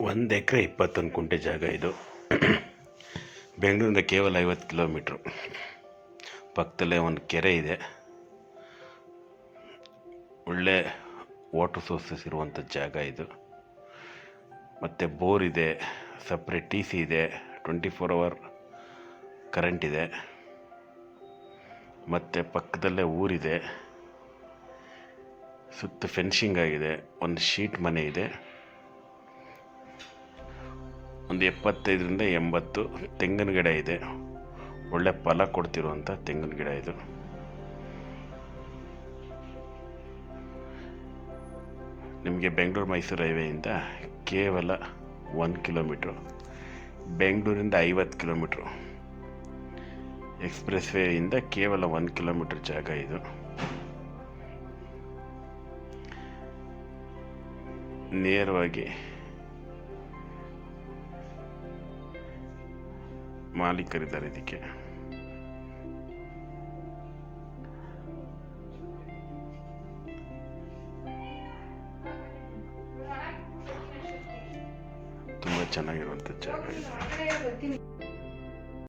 1 ಎಕರೆ 21 ಕುಂಟೆ ಜಾಗ ಇದು. ಬೆಂಗಳೂರಿಂದ ಕೇವಲ 50 ಕಿಲೋಮೀಟ್ರು. ಪಕ್ಕದಲ್ಲೇ ಒಂದು ಕೆರೆ ಇದೆ. ಒಳ್ಳೆ ವಾಟರ್ ಸೋರ್ಸಸ್ ಇರುವಂಥ ಜಾಗ ಇದು. ಮತ್ತು ಬೋರ್ ಇದೆ, ಸಪ್ರೇಟ್ ಟಿ ಸಿ ಇದೆ, 24 hour ಕರೆಂಟ್ ಇದೆ. ಮತ್ತು ಪಕ್ಕದಲ್ಲೇ ಊರಿದೆ, ಸುತ್ತ ಫೆನ್ಸಿಂಗ್ ಆಗಿದೆ, ಒಂದು ಶೀಟ್ ಮನೆ ಇದೆ. ಒಂದು 75ರಿಂದ 80 ತೆಂಗಿನ ಗಿಡ ಇದೆ. ಒಳ್ಳೆ ಫಲ ಕೊಡ್ತಿರುವಂಥ ತೆಂಗಿನ ಗಿಡ ಇದು. ನಿಮಗೆ ಬೆಂಗಳೂರು ಮೈಸೂರು ಹೈವೇಯಿಂದ ಕೇವಲ 1 ಕಿಲೋಮೀಟ್ರು, ಬೆಂಗಳೂರಿಂದ 50 ಕಿಲೋಮೀಟ್ರು, ಎಕ್ಸ್ಪ್ರೆಸ್ ವೇಯಿಂದ ಕೇವಲ 1 ಕಿಲೋಮೀಟ್ರ್ ಜಾಗ ಇದು. ನೇರವಾಗಿ ಮಾಲೀಕರಿದ್ದಾರೆ ಇದಕ್ಕೆ. ತುಂಬ ಚೆನ್ನಾಗಿರುವಂಥ ಜಾಗ ಇದು.